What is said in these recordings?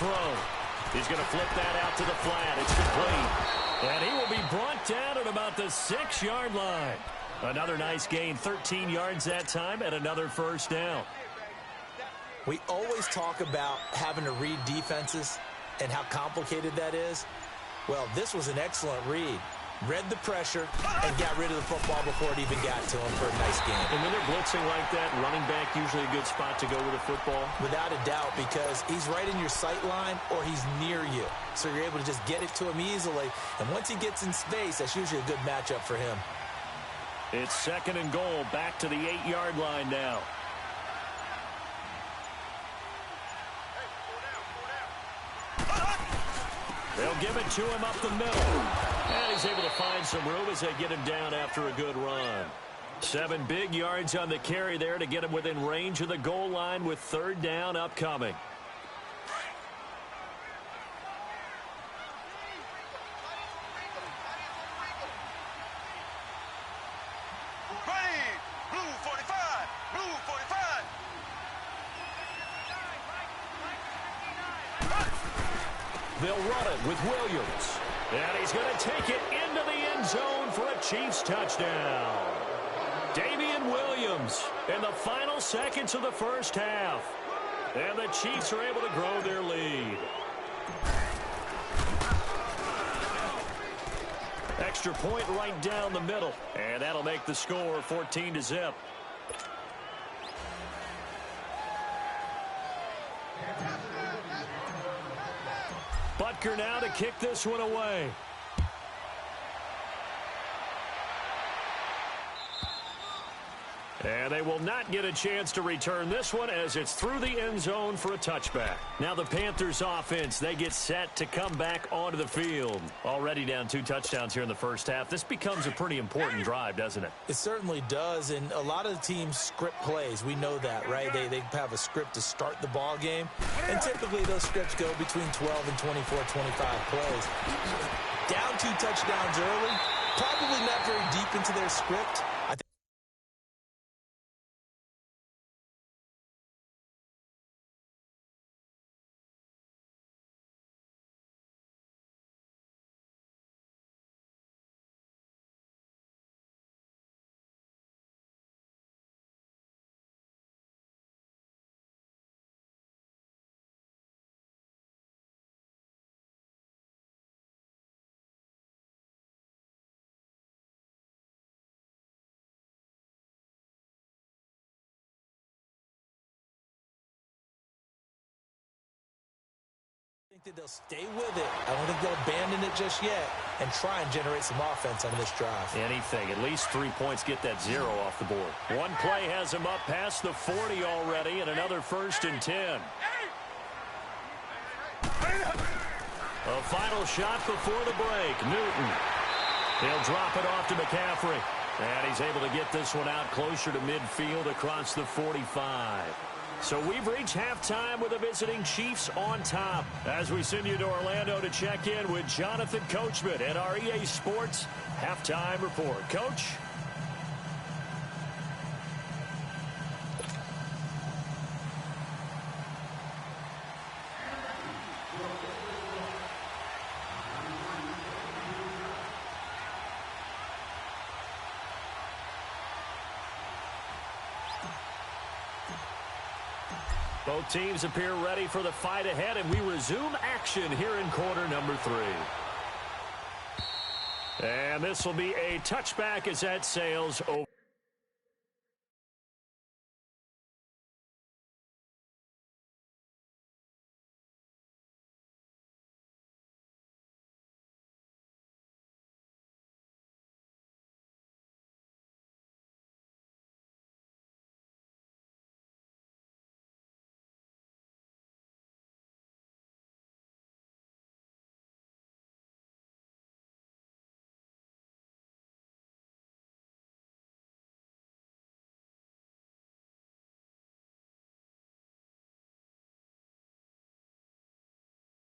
throw. He's going to flip that out to the flat. It's complete. And he will be brought down at about the 6-yard line. Another nice gain, 13 yards that time, and another first down. We always talk about having to read defenses and how complicated that is. Well, this was an excellent read. Read the pressure and got rid of the football before it even got to him for a nice game. And when they're blitzing like that, running back usually a good spot to go with the football? Without a doubt, because he's right in your sight line or he's near you. So you're able to just get it to him easily. And once he gets in space, that's usually a good matchup for him. It's 2nd and goal, back to the 8-yard line now. They'll give it to him up the middle. And he's able to find some room as they get him down after a good run. 7 big yards on the carry there to get him within range of the goal line with 3rd down upcoming. They'll run it with Williams. And he's going to take it into the end zone for a Chiefs touchdown. Damian Williams in the final seconds of the first half. And the Chiefs are able to grow their lead. Extra point right down the middle. And that'll make the score 14-0. Butker now to kick this one away. And they will not get a chance to return this one as it's through the end zone for a touchback. Now the Panthers offense, they get set to come back onto the field. Already down 2 touchdowns here in the first half. This becomes a pretty important drive, doesn't it? It certainly does, and a lot of the teams script plays. We know that, right? They have a script to start the ball game, and typically those scripts go between 12 and 24, 25 plays. Down 2 touchdowns early, probably not very deep into their script. I think that they'll stay with it. I don't think they'll abandon it just yet and try and generate some offense on this drive. Anything. At least 3 points get that 0 off the board. One play has them up past the 40 already, and another 1st and 10. A final shot before the break. Newton. He'll drop it off to McCaffrey. And he's able to get this one out closer to midfield across the 45. So we've reached halftime with the visiting Chiefs on top. As we send you to Orlando to check in with Jonathan Coachman at our EA Sports Halftime Report. Coach? Both teams appear ready for the fight ahead, and we resume action here in quarter number 3. And this will be a touchback as that sails over.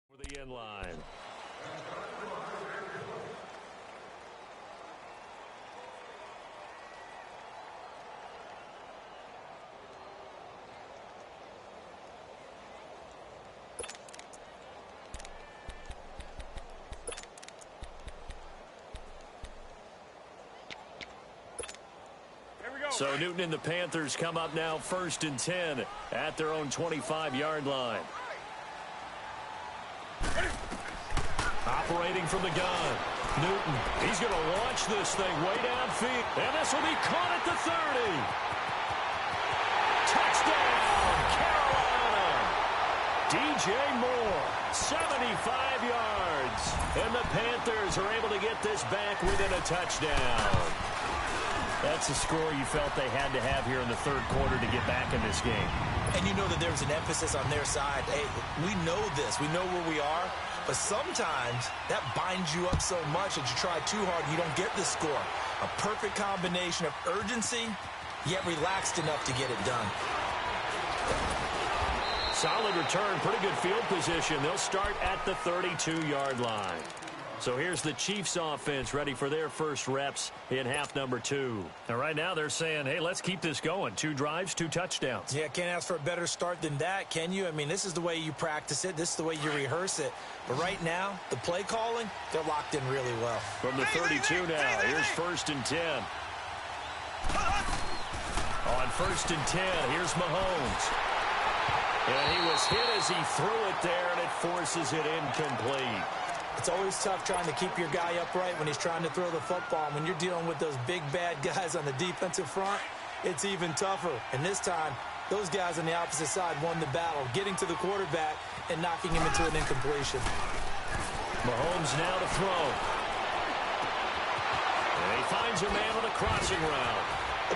For the end line. So Newton and the Panthers come up now 1st and 10 at their own 25-yard line. Operating from the gun. Newton, he's going to launch this thing way downfield. And this will be caught at the 30. Touchdown, Carolina. DJ Moore, 75 yards. And the Panthers are able to get this back within a touchdown. That's a score you felt they had to have here in the third quarter to get back in this game. And you know that there's an emphasis on their side. Hey, we know this. We know where we are. But sometimes that binds you up so much that you try too hard and you don't get the score. A perfect combination of urgency, yet relaxed enough to get it done. Solid return, pretty good field position. They'll start at the 32-yard line. So here's the Chiefs offense ready for their first reps in half number 2. And right now they're saying, hey, let's keep this going. 2 drives, 2 touchdowns. Yeah, can't ask for a better start than that, can you? I mean, this is the way you practice it. This is the way you rehearse it. But right now, the play calling, they're locked in really well. From the 32 now, here's 1st and 10. On 1st and 10, here's Mahomes. And he was hit as he threw it there, and it forces it incomplete. It's always tough trying to keep your guy upright when he's trying to throw the football. And when you're dealing with those big, bad guys on the defensive front, it's even tougher. And this time, those guys on the opposite side won the battle, getting to the quarterback and knocking him into an incompletion. Mahomes now to throw. And he finds a man on the crossing route.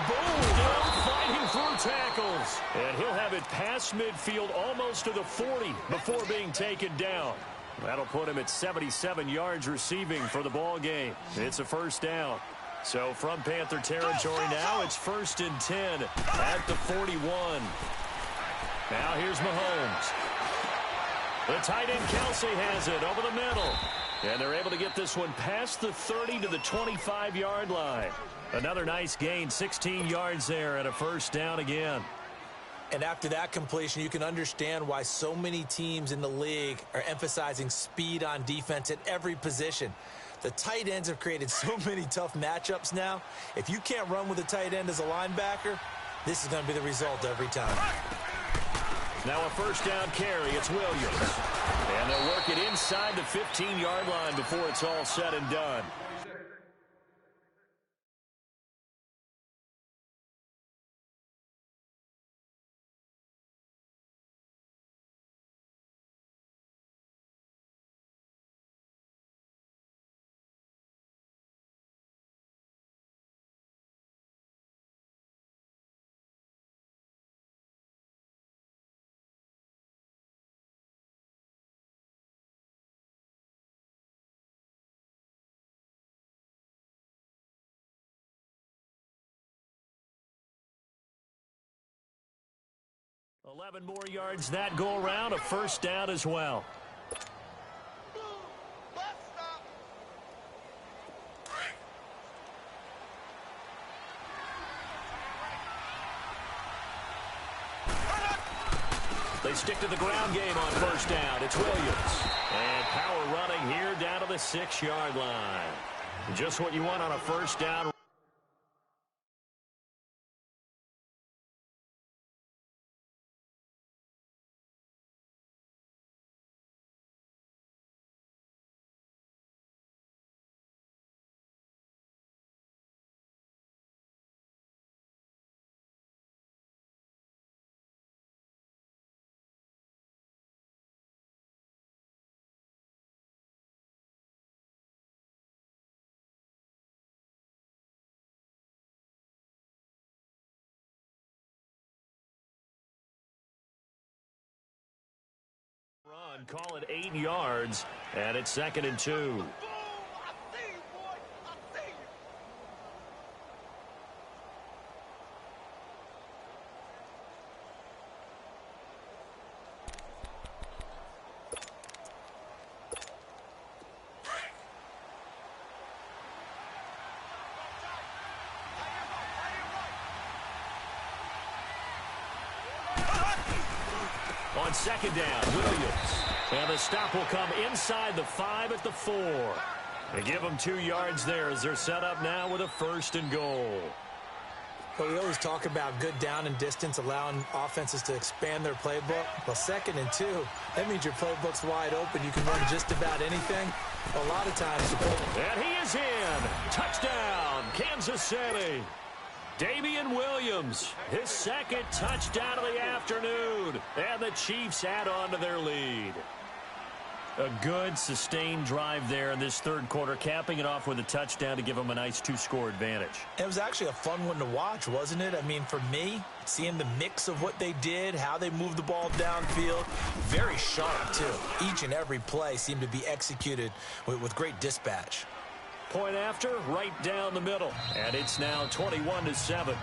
Boom! Still fighting through tackles. And he'll have it past midfield almost to the 40 before being taken down. That'll put him at 77 yards receiving for the ball game. It's a first down. So from Panther territory now, it's 1st and 10 at the 41. Now here's Mahomes. The tight end Kelsey has it over the middle. And they're able to get this one past the 30 to the 25-yard line. Another nice gain, 16 yards there and a first down again. And after that completion, you can understand why so many teams in the league are emphasizing speed on defense at every position. The tight ends have created so many tough matchups now. If you can't run with a tight end as a linebacker, this is going to be the result every time. Now a first down carry. It's Williams. And they'll work it inside the 15-yard line before it's all said and done. Eleven more yards that go around, a first down as well. They stick to the ground game on first down. It's Williams. And power running here down to the 6-yard line. Just what you want on a first down. Run, call it 8 yards, and it's 2nd and 2. On second down, Williams. And the stop will come inside the 5 at the 4. They give them 2 yards there as they're set up now with a 1st and goal. But we always talk about good down and distance, allowing offenses to expand their playbook. Well, 2nd and 2, that means your playbook's wide open. You can run just about anything. A lot of times. And he is in. Touchdown, Kansas City. Damian Williams, his 2nd touchdown of the afternoon. And the Chiefs add on to their lead. A good, sustained drive there in this 3rd quarter, capping it off with a touchdown to give them a nice 2-score advantage. It was actually a fun one to watch, wasn't it? I mean, for me, seeing the mix of what they did, how they moved the ball downfield, very sharp, too. Each and every play seemed to be executed with great dispatch. Point after, right down the middle. And it's now 21-7.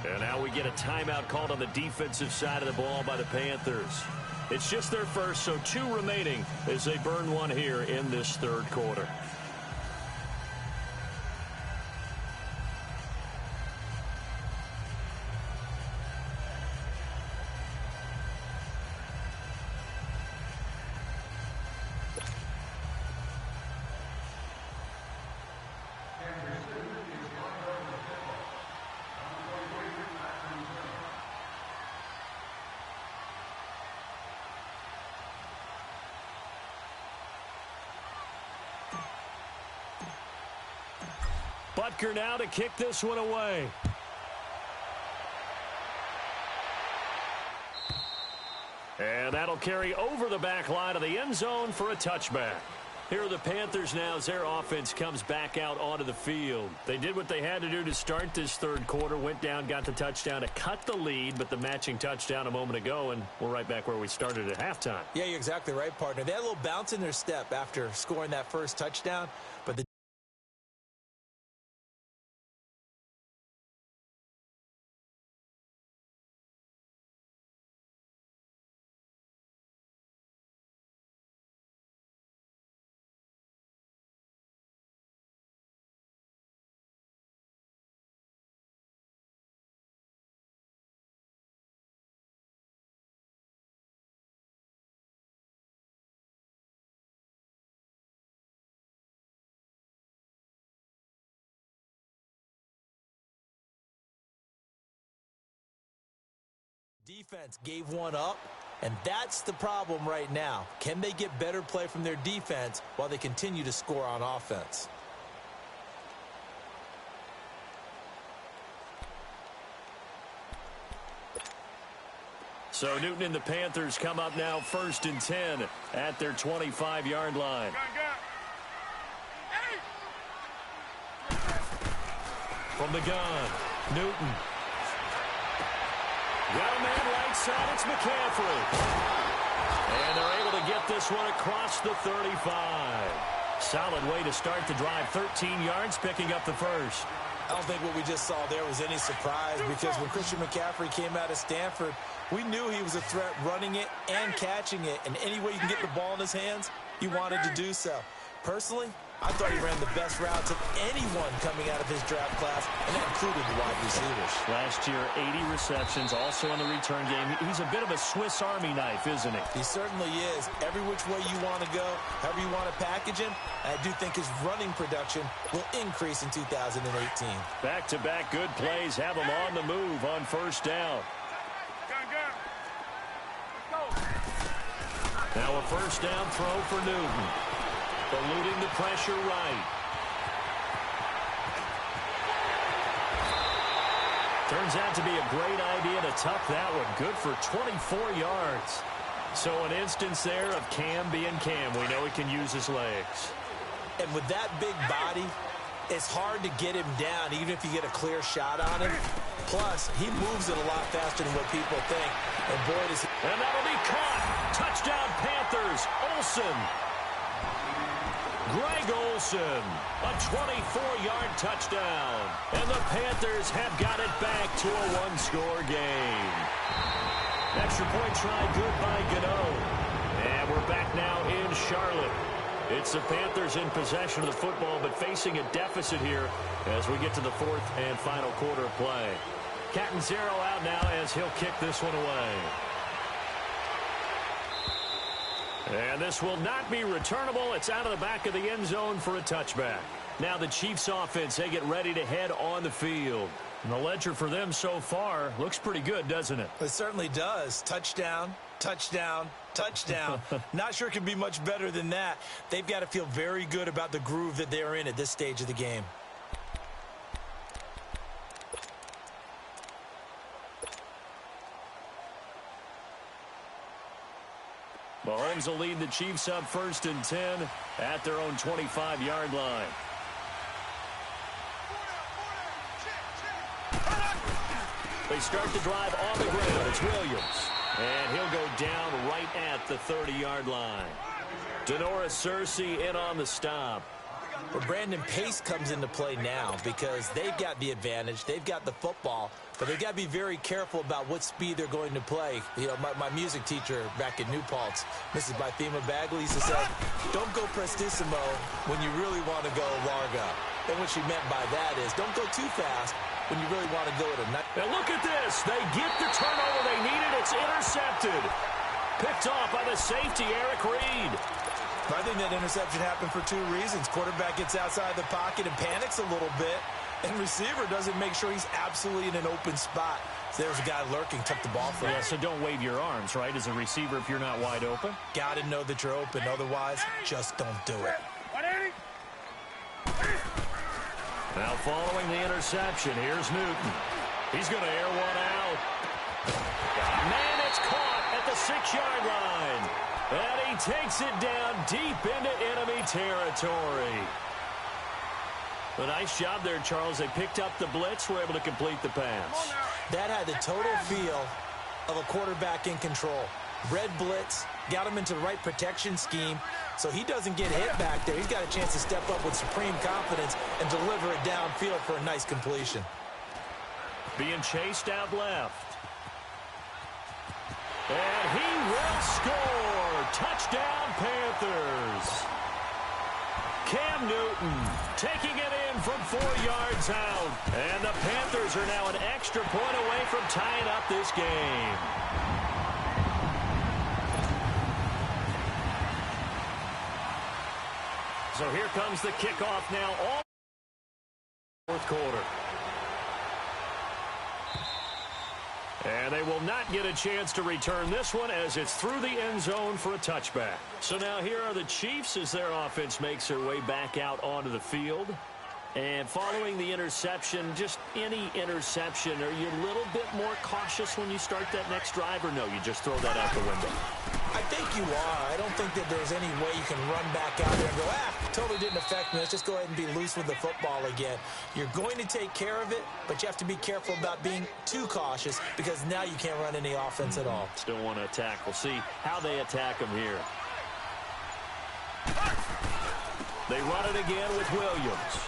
And now we get a timeout called on the defensive side of the ball by the Panthers. It's just their first, so 2 remaining as they burn one here in this 3rd quarter. Butker now to kick this one away. And that'll carry over the back line of the end zone for a touchback. Here are the Panthers now as their offense comes back out onto the field. They did what they had to do to start this 3rd quarter, went down, got the touchdown to cut the lead, but the matching touchdown a moment ago, and we're right back where we started at halftime. Yeah, you're exactly right, partner. They had a little bounce in their step after scoring that first touchdown, but the defense gave one up, and that's the problem right now. Can they get better play from their defense while they continue to score on offense? So Newton and the Panthers come up now 1st and 10 at their 25-yard line. From the gun, Newton. Got a man right side, it's McCaffrey. And they're able to get this one across the 35. Solid way to start the drive, 13 yards, picking up the first. I don't think what we just saw there was any surprise, because when Christian McCaffrey came out of Stanford, we knew he was a threat running it and catching it. And any way you can get the ball in his hands, he wanted to do so. Personally, I thought he ran the best routes of anyone coming out of his draft class, and that included the wide receivers. Last year, 80 receptions, also in the return game. He's a bit of a Swiss Army knife, isn't he? He certainly is. Every which way you want to go, however you want to package him, I do think his running production will increase in 2018. Back-to-back good plays have him on the move on 1st down. Now a 1st down throw for Newton. Eluding the pressure right. Turns out to be a great idea to tuck that one. Good for 24 yards. So an instance there of Cam being Cam. We know he can use his legs. And with that big body, it's hard to get him down, even if you get a clear shot on him. Plus, he moves it a lot faster than what people think. And boy, does he... And that'll be caught. Touchdown, Panthers. Olsen. Greg Olsen, a 24-yard touchdown. And the Panthers have got it back to a one-score game. Extra point try good by Gano. And we're back now in Charlotte. It's the Panthers in possession of the football, but facing a deficit here as we get to the 4th and final quarter of play. Catanzaro out now as he'll kick this one away. And this will not be returnable. It's out of the back of the end zone for a touchback. Now the Chiefs offense, they get ready to head on the field. And the ledger for them so far looks pretty good, doesn't it? It certainly does. Touchdown, touchdown, touchdown. Not sure it can be much better than that. They've got to feel very good about the groove that they're in at this stage of the game. Mahomes will lead the Chiefs up 1st and 10 at their own 25-yard line. They start the drive on the ground. It's Williams. And he'll go down right at the 30-yard line. Denoris Searcy in on the stop. Well, Brandon, pace comes into play now because they've got the advantage. They've got the football, but they've got to be very careful about what speed they're going to play. You know, my music teacher back in New Paltz, Mrs. Bythema Bagley, used to say, don't go prestissimo when you really want to go largo. And what she meant by that is don't go too fast when you really want to go at a nut. And look at this. They get the turnover they needed. It's intercepted. Picked off by the safety, Eric Reed. I think that interception happened for 2 reasons. Quarterback gets outside the pocket and panics a little bit, and receiver doesn't make sure he's absolutely in an open spot. So there's a guy lurking, took the ball from him. Yeah, so don't wave your arms, right, as a receiver if you're not wide open. Got to know that you're open. Otherwise, just don't do it. Now following the interception, here's Newton. He's going to air one out. Man, it's caught at the 6-yard line. And he takes it down deep into enemy territory. A nice job there, Charles. They picked up the blitz, were able to complete the pass. That had the total feel of a quarterback in control. Red blitz, got him into the right protection scheme, so he doesn't get hit back there. He's got a chance to step up with supreme confidence and deliver it downfield for a nice completion. Being chased out left. And he will score. Touchdown, Panthers. Cam Newton taking it in from 4 yards out. And the Panthers are now an extra point away from tying up this game. So here comes the kickoff now, all 4th quarter. And they will not get a chance to return this one as it's through the end zone for a touchback. So now here are the Chiefs as their offense makes their way back out onto the field. And following the interception, just any interception, are you a little bit more cautious when you start that next drive, or no, you just throw that out the window? I think you are. I don't think that there's any way you can run back out there and go, totally didn't affect me. Let's just go ahead and be loose with the football again. You're going to take care of it, but you have to be careful about being too cautious because now you can't run any offense at all. Still want to attack. We'll see how they attack them here. They run it again with Williams.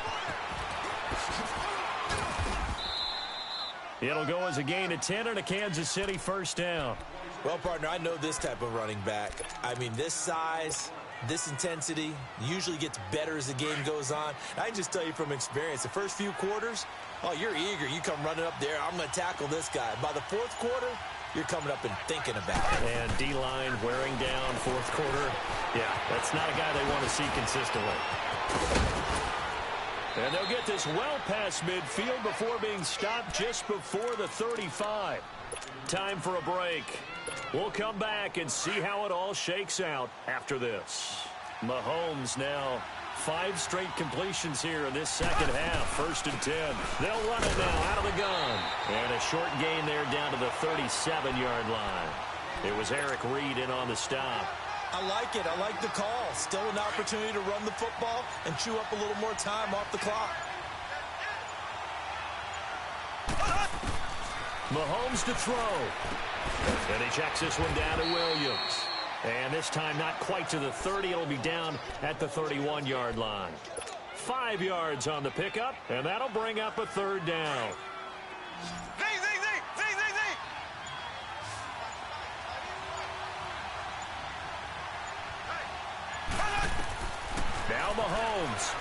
It'll go as a gain of 10 and a Kansas City 1st down. Well, partner, I know this type of running back. I mean, this size, this intensity usually gets better as the game goes on. I can just tell you from experience, the first few quarters, oh, you're eager. You come running up there, I'm going to tackle this guy. By the 4th quarter, you're coming up and thinking about it. And D-line wearing down 4th quarter. Yeah, that's not a guy they want to see consistently. And they'll get this well past midfield before being stopped just before the 35. Time for a break. We'll come back and see how it all shakes out after this. Mahomes now 5 straight completions here in this second half. 1st and 10. They'll run it now out of the gun. And a short gain there down to the 37-yard line. It was Eric Reed in on the stop. I like it. I like the call. Still an opportunity to run the football and chew up a little more time off the clock. Mahomes to throw. And he checks this one down to Williams. And this time not quite to the 30. It'll be down at the 31-yard line. 5 yards on the pickup, and that'll bring up a 3rd down. Now Mahomes.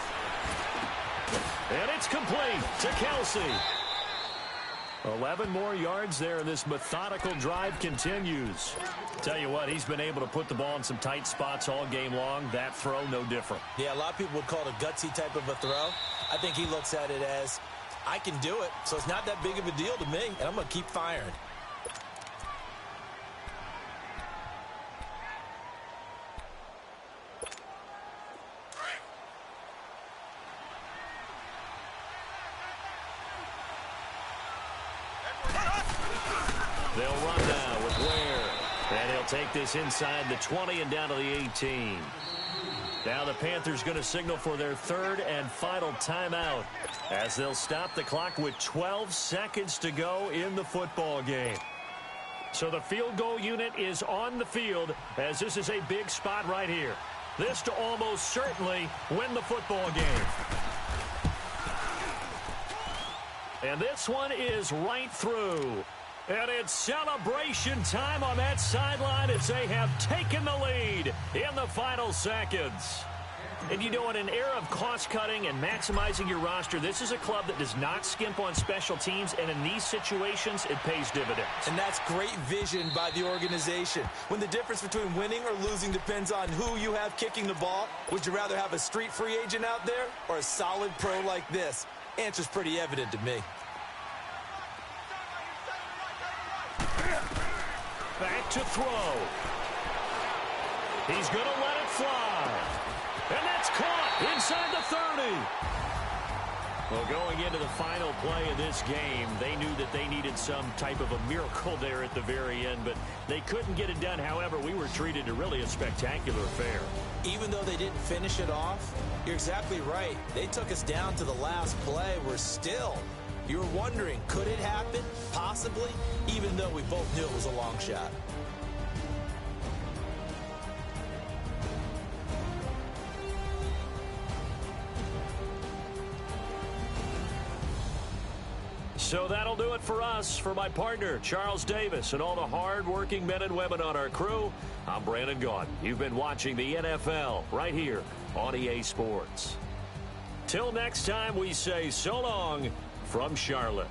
And it's complete to Kelsey. 11 more yards there, and this methodical drive continues. Tell you what, he's been able to put the ball in some tight spots all game long. That throw, no different. Yeah, a lot of people would call it a gutsy type of a throw. I think he looks at it as I can do it, so it's not that big of a deal to me, and I'm going to keep firing. They'll run now with Ware. And he'll take this inside the 20 and down to the 18. Now the Panthers going to signal for their third and final timeout as they'll stop the clock with 12 seconds to go in the football game. So the field goal unit is on the field as this is a big spot right here. This to almost certainly win the football game. And this one is right through. And it's celebration time on that sideline as they have taken the lead in the final seconds. And you know, in an era of cost-cutting and maximizing your roster, this is a club that does not skimp on special teams, and in these situations, it pays dividends. And that's great vision by the organization. When the difference between winning or losing depends on who you have kicking the ball, would you rather have a street free agent out there or a solid pro like this? Answer's pretty evident to me. Back to throw. He's going to let it fly. And that's caught inside the 30. Well, going into the final play of this game, they knew that they needed some type of a miracle there at the very end, but they couldn't get it done. However, we were treated to really a spectacular affair. Even though they didn't finish it off, you're exactly right. They took us down to the last play. We're still... You're wondering, could it happen? Possibly, even though we both knew it was a long shot. So that'll do it for us. For my partner, Charles Davis, and all the hard-working men and women on our crew, I'm Brandon Gaudin. You've been watching the NFL right here on EA Sports. Till next time, we say so long from Charlotte.